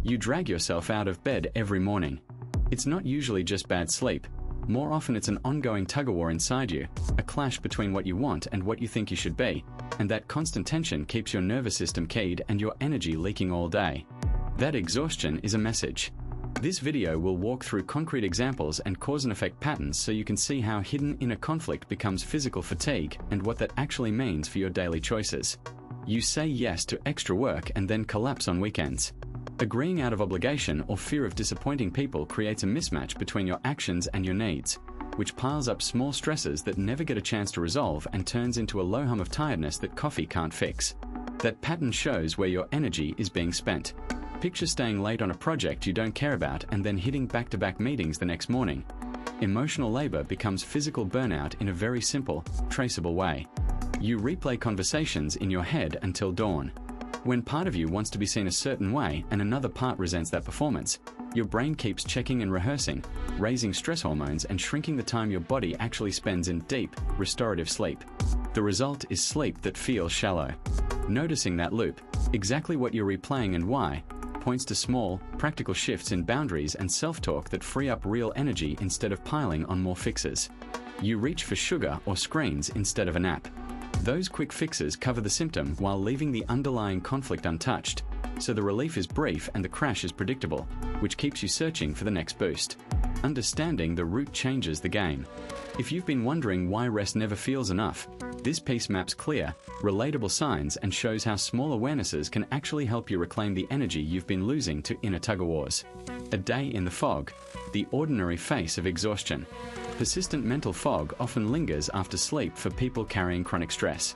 You drag yourself out of bed every morning. It's not usually just bad sleep. More often it's an ongoing tug-of-war inside you, a clash between what you want and what you think you should be, and that constant tension keeps your nervous system keyed and your energy leaking all day. That exhaustion is a message. This video will walk through concrete examples and cause and effect patterns so you can see how hidden inner conflict becomes physical fatigue and what that actually means for your daily choices. You say yes to extra work and then collapse on weekends. Agreeing out of obligation or fear of disappointing people creates a mismatch between your actions and your needs, which piles up small stresses that never get a chance to resolve and turns into a low hum of tiredness that coffee can't fix. That pattern shows where your energy is being spent. Picture staying late on a project you don't care about and then hitting back-to-back meetings the next morning. Emotional labor becomes physical burnout in a very simple, traceable way. You replay conversations in your head until dawn. When part of you wants to be seen a certain way and another part resents that performance, your brain keeps checking and rehearsing, raising stress hormones and shrinking the time your body actually spends in deep, restorative sleep. The result is sleep that feels shallow. Noticing that loop, exactly what you're replaying and why, points to small, practical shifts in boundaries and self-talk that free up real energy instead of piling on more fixes. You reach for sugar or screens instead of a nap. Those quick fixes cover the symptom while leaving the underlying conflict untouched, so the relief is brief and the crash is predictable, which keeps you searching for the next boost. Understanding the root changes the game. If you've been wondering why rest never feels enough, this piece maps clear, relatable signs and shows how small awarenesses can actually help you reclaim the energy you've been losing to inner tug-of-wars. A day in the fog, the ordinary face of exhaustion. Persistent mental fog often lingers after sleep for people carrying chronic stress.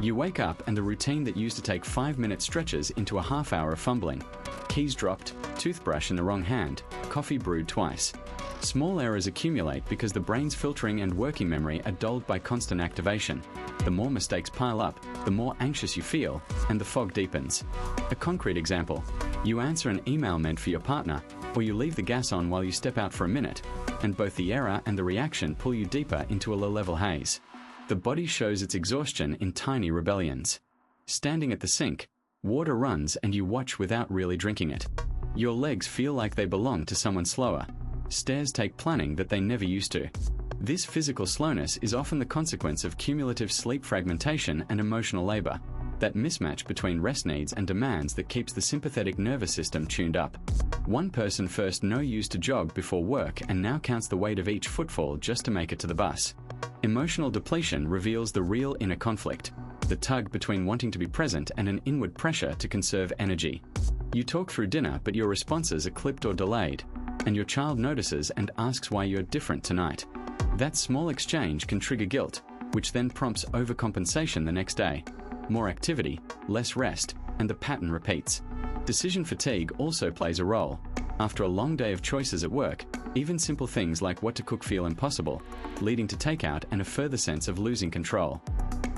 You wake up and the routine that used to take 5-minute stretches into a half hour of fumbling. Keys dropped, toothbrush in the wrong hand, coffee brewed twice. Small errors accumulate because the brain's filtering and working memory are dulled by constant activation. The more mistakes pile up, the more anxious you feel, and the fog deepens. A concrete example: you answer an email meant for your partner, or you leave the gas on while you step out for a minute, and both the error and the reaction pull you deeper into a low-level haze. The body shows its exhaustion in tiny rebellions. Standing at the sink, water runs and you watch without really drinking it. Your legs feel like they belong to someone slower. Stairs take planning that they never used to. This physical slowness is often the consequence of cumulative sleep fragmentation and emotional labor, that mismatch between rest needs and demands that keeps the sympathetic nervous system tuned up. One person first used to jog before work and now counts the weight of each footfall just to make it to the bus. Emotional depletion reveals the real inner conflict, the tug between wanting to be present and an inward pressure to conserve energy. You talk through dinner, but your responses are clipped or delayed, and your child notices and asks why you're different tonight. That small exchange can trigger guilt, which then prompts overcompensation the next day. More activity, less rest, and the pattern repeats. Decision fatigue also plays a role. After a long day of choices at work, even simple things like what to cook feel impossible, leading to takeout and a further sense of losing control.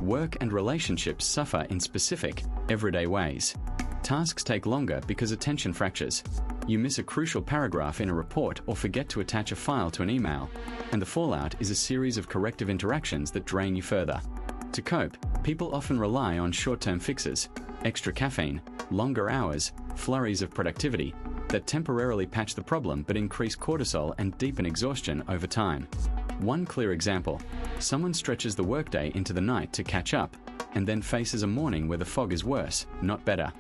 Work and relationships suffer in specific, everyday ways. Tasks take longer because attention fractures. You miss a crucial paragraph in a report or forget to attach a file to an email, and the fallout is a series of corrective interactions that drain you further. To cope, people often rely on short-term fixes, extra caffeine, longer hours, flurries of productivity, that temporarily patch the problem but increase cortisol and deepen exhaustion over time. One clear example: someone stretches the workday into the night to catch up, and then faces a morning where the fog is worse, not better.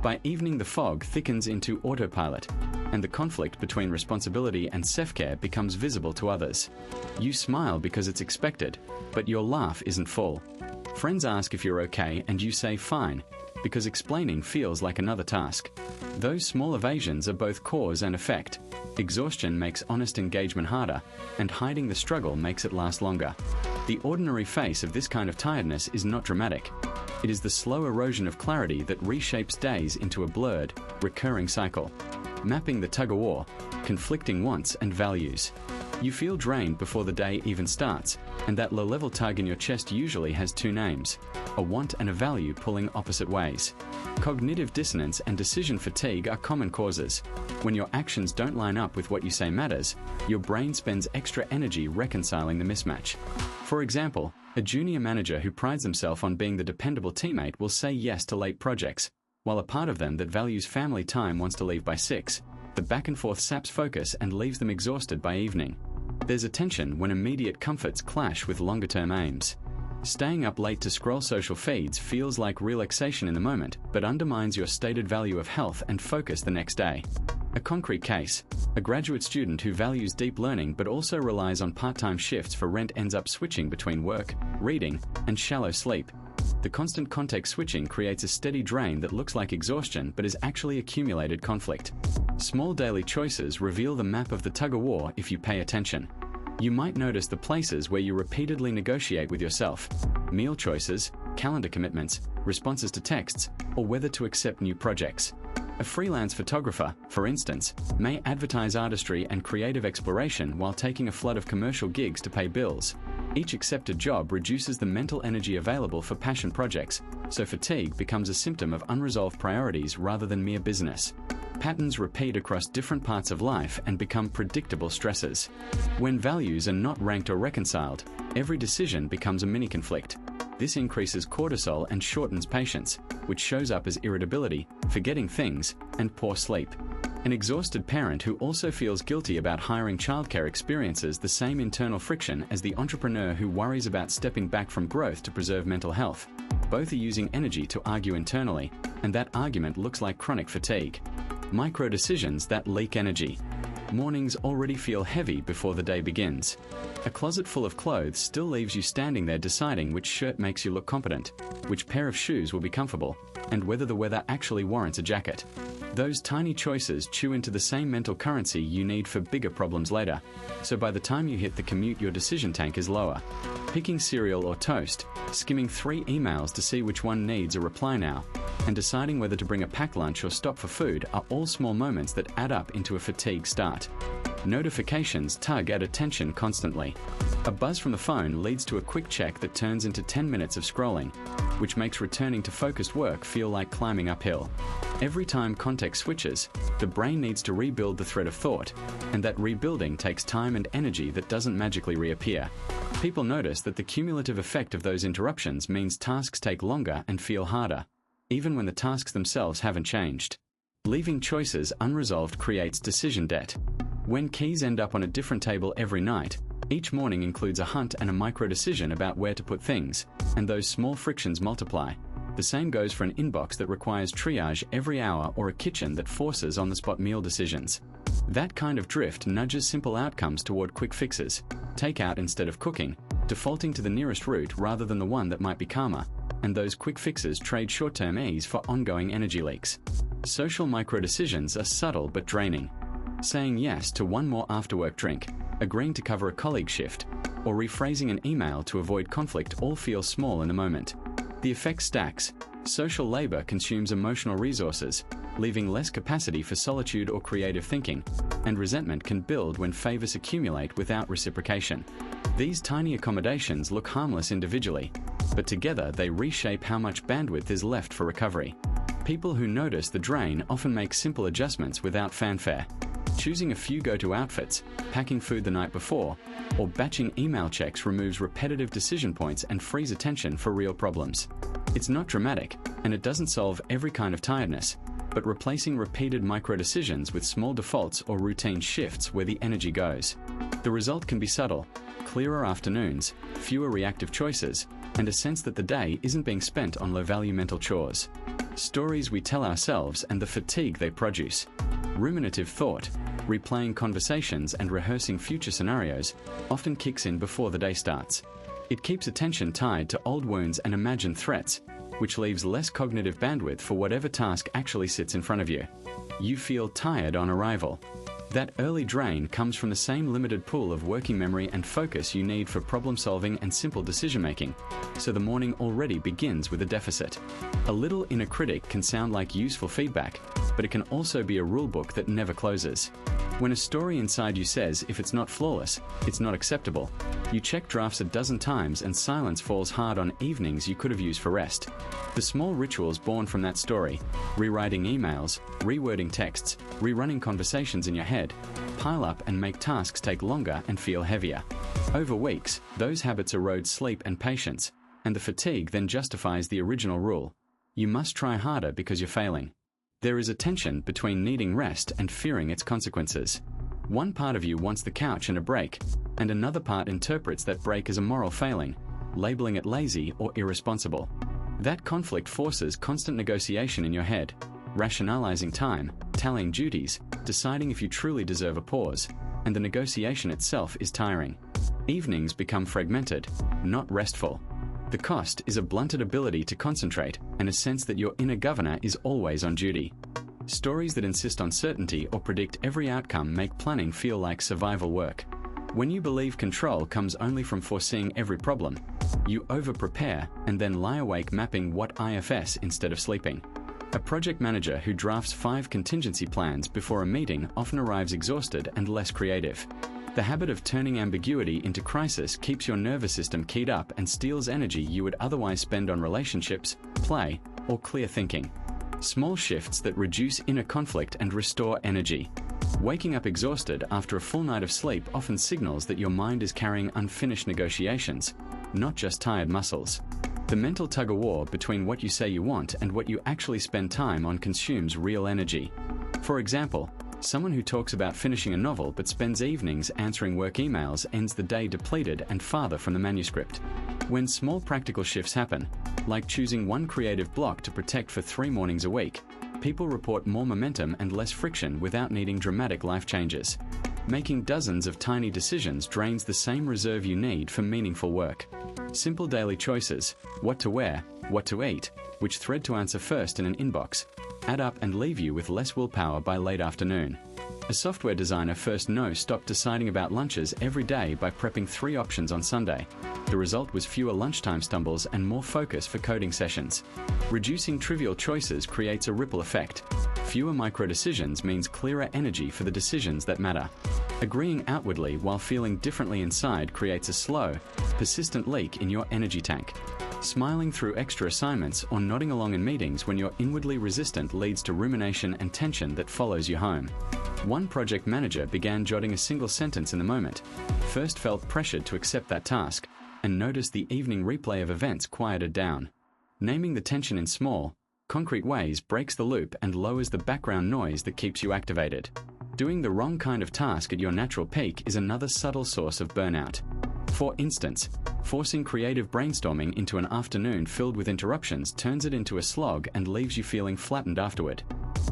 By evening, the fog thickens into autopilot, and the conflict between responsibility and self-care becomes visible to others. You smile because it's expected, but your laugh isn't full. Friends ask if you're okay and you say fine, because explaining feels like another task. Those small evasions are both cause and effect. Exhaustion makes honest engagement harder, and hiding the struggle makes it last longer. The ordinary face of this kind of tiredness is not dramatic. It is the slow erosion of clarity that reshapes days into a blurred, recurring cycle, mapping the tug-of-war, conflicting wants and values. You feel drained before the day even starts, and that low-level tug in your chest usually has two names: a want and a value pulling opposite ways. Cognitive dissonance and decision fatigue are common causes. When your actions don't line up with what you say matters, your brain spends extra energy reconciling the mismatch. For example, a junior manager who prides himself on being the dependable teammate will say yes to late projects, while a part of them that values family time wants to leave by 6. The back and forth saps focus and leaves them exhausted by evening. There's a tension when immediate comforts clash with longer-term aims. Staying up late to scroll social feeds feels like relaxation in the moment, but undermines your stated value of health and focus the next day. A concrete case: a graduate student who values deep learning but also relies on part-time shifts for rent ends up switching between work, reading, and shallow sleep. The constant context switching creates a steady drain that looks like exhaustion but is actually accumulated conflict. Small daily choices reveal the map of the tug-of-war if you pay attention. You might notice the places where you repeatedly negotiate with yourself: meal choices, calendar commitments, responses to texts, or whether to accept new projects. A freelance photographer, for instance, may advertise artistry and creative exploration while taking a flood of commercial gigs to pay bills. Each accepted job reduces the mental energy available for passion projects, so fatigue becomes a symptom of unresolved priorities rather than mere business. Patterns repeat across different parts of life and become predictable stresses. When values are not ranked or reconciled, every decision becomes a mini-conflict. This increases cortisol and shortens patience, which shows up as irritability, forgetting things, and poor sleep. An exhausted parent who also feels guilty about hiring childcare experiences the same internal friction as the entrepreneur who worries about stepping back from growth to preserve mental health. Both are using energy to argue internally, and that argument looks like chronic fatigue. Micro-decisions that leak energy. Mornings already feel heavy before the day begins. A closet full of clothes still leaves you standing there deciding which shirt makes you look competent, which pair of shoes will be comfortable, and whether the weather actually warrants a jacket. Those tiny choices chew into the same mental currency you need for bigger problems later, so by the time you hit the commute your decision tank is lower. Picking cereal or toast, skimming 3 emails to see which one needs a reply now, and deciding whether to bring a packed lunch or stop for food are all small moments that add up into a fatigue start. Notifications tug at attention constantly. A buzz from the phone leads to a quick check that turns into 10 minutes of scrolling, which makes returning to focused work feel like climbing uphill. Every time context switches, the brain needs to rebuild the thread of thought, and that rebuilding takes time and energy that doesn't magically reappear. People notice that the cumulative effect of those interruptions means tasks take longer and feel harder, even when the tasks themselves haven't changed. Leaving choices unresolved creates decision debt. When keys end up on a different table every night, each morning includes a hunt and a micro-decision about where to put things, and those small frictions multiply. The same goes for an inbox that requires triage every hour or a kitchen that forces on-the-spot meal decisions. That kind of drift nudges simple outcomes toward quick fixes, takeout instead of cooking, defaulting to the nearest route rather than the one that might be calmer, and those quick fixes trade short-term ease for ongoing energy leaks. Social micro-decisions are subtle but draining. Saying yes to one more after-work drink, agreeing to cover a colleague shift, or rephrasing an email to avoid conflict all feel small in the moment. The effect stacks. Social labor consumes emotional resources, leaving less capacity for solitude or creative thinking, and resentment can build when favors accumulate without reciprocation. These tiny accommodations look harmless individually, but together they reshape how much bandwidth is left for recovery. People who notice the drain often make simple adjustments without fanfare. Choosing a few go-to outfits, packing food the night before, or batching email checks removes repetitive decision points and frees attention for real problems. It's not dramatic, and it doesn't solve every kind of tiredness, but replacing repeated micro-decisions with small defaults or routine shifts where the energy goes. The result can be subtle: clearer afternoons, fewer reactive choices, and a sense that the day isn't being spent on low-value mental chores. Stories we tell ourselves and the fatigue they produce. Ruminative thought, replaying conversations and rehearsing future scenarios, often kicks in before the day starts. It keeps attention tied to old wounds and imagined threats, which leaves less cognitive bandwidth for whatever task actually sits in front of you. You feel tired on arrival. That early drain comes from the same limited pool of working memory and focus you need for problem solving and simple decision making, so the morning already begins with a deficit. A little inner critic can sound like useful feedback, but it can also be a rulebook that never closes. When a story inside you says if it's not flawless, it's not acceptable, you check drafts a dozen times and silence falls hard on evenings you could have used for rest. The small rituals born from that story, rewriting emails, rewording texts, rerunning conversations in your head, pile up and make tasks take longer and feel heavier. Over weeks, those habits erode sleep and patience, and the fatigue then justifies the original rule: You must try harder because you're failing. There is a tension between needing rest and fearing its consequences. One part of you wants the couch and a break, and another part interprets that break as a moral failing, labeling it lazy or irresponsible. That conflict forces constant negotiation in your head, rationalizing time, tallying duties, deciding if you truly deserve a pause, and the negotiation itself is tiring. Evenings become fragmented, not restful. The cost is a blunted ability to concentrate and a sense that your inner governor is always on duty. Stories that insist on certainty or predict every outcome make planning feel like survival work. When you believe control comes only from foreseeing every problem, you over-prepare and then lie awake mapping what IFS instead of sleeping. A project manager who drafts 5 contingency plans before a meeting often arrives exhausted and less creative. The habit of turning ambiguity into crisis keeps your nervous system keyed up and steals energy you would otherwise spend on relationships, play, or clear thinking. Small shifts that reduce inner conflict and restore energy. Waking up exhausted after a full night of sleep often signals that your mind is carrying unfinished negotiations, not just tired muscles. The mental tug-of-war between what you say you want and what you actually spend time on consumes real energy. For example, someone who talks about finishing a novel but spends evenings answering work emails ends the day depleted and farther from the manuscript. When small practical shifts happen, like choosing one creative block to protect for 3 mornings a week, people report more momentum and less friction without needing dramatic life changes. Making dozens of tiny decisions drains the same reserve you need for meaningful work. Simple daily choices, what to wear, what to eat, which thread to answer first in an inbox, add up and leave you with less willpower by late afternoon. A software designer first stopped deciding about lunches every day by prepping 3 options on Sunday. The result was fewer lunchtime stumbles and more focus for coding sessions. Reducing trivial choices creates a ripple effect. Fewer micro-decisions means clearer energy for the decisions that matter. Agreeing outwardly while feeling differently inside creates a slow, persistent leak in your energy tank. Smiling through extra assignments or nodding along in meetings when you're inwardly resistant leads to rumination and tension that follows you home. One project manager began jotting a single sentence in the moment, first felt pressured to accept that task, and noticed the evening replay of events quieted down. Naming the tension in small, concrete ways breaks the loop and lowers the background noise that keeps you activated. Doing the wrong kind of task at your natural peak is another subtle source of burnout. For instance, forcing creative brainstorming into an afternoon filled with interruptions turns it into a slog and leaves you feeling flattened afterward.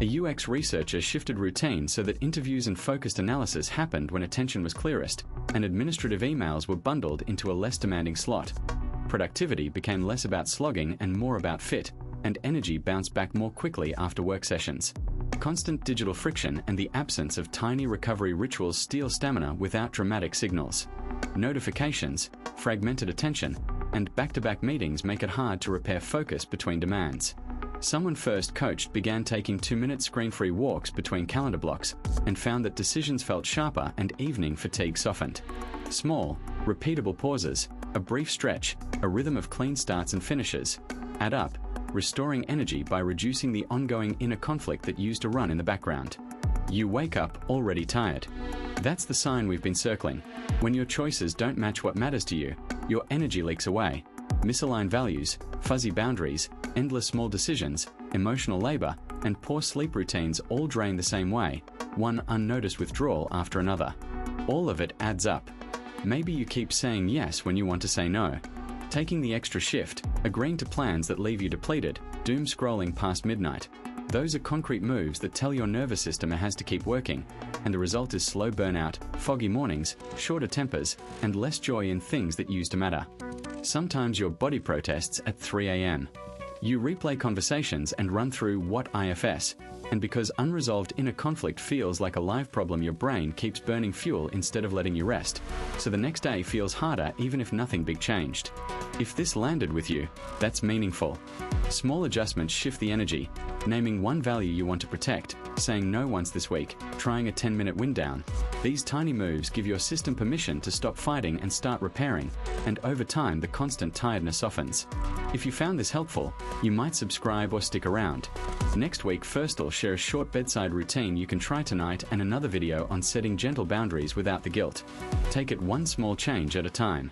A UX researcher shifted routine so that interviews and focused analysis happened when attention was clearest, and administrative emails were bundled into a less demanding slot. Productivity became less about slogging and more about fit, and energy bounced back more quickly after work sessions. Constant digital friction and the absence of tiny recovery rituals steal stamina without dramatic signals. Notifications, fragmented attention, and back-to-back meetings make it hard to repair focus between demands. Someone first coached began taking 2-minute screen-free walks between calendar blocks and found that decisions felt sharper and evening fatigue softened. Small, repeatable pauses, a brief stretch, a rhythm of clean starts and finishes, add up, restoring energy by reducing the ongoing inner conflict that used to run in the background. You wake up already tired. That's the sign we've been circling. When your choices don't match what matters to you, your energy leaks away. Misaligned values, fuzzy boundaries, endless small decisions, emotional labor, and poor sleep routines all drain the same way, one unnoticed withdrawal after another. All of it adds up. Maybe you keep saying yes when you want to say no. Taking the extra shift, agreeing to plans that leave you depleted, doom scrolling past midnight. Those are concrete moves that tell your nervous system it has to keep working, and the result is slow burnout, foggy mornings, shorter tempers, and less joy in things that used to matter. Sometimes your body protests at 3 a.m. You replay conversations and run through what IFS, and because unresolved inner conflict feels like a live problem, your brain keeps burning fuel instead of letting you rest, so the next day feels harder even if nothing big changed. If this landed with you, that's meaningful. Small adjustments shift the energy, naming one value you want to protect, saying no once this week, trying a 10-minute wind down. These tiny moves give your system permission to stop fighting and start repairing, and over time the constant tiredness softens. If you found this helpful, you might subscribe or stick around. Next week, first I'll share a short bedside routine you can try tonight and another video on setting gentle boundaries without the guilt. Take it one small change at a time.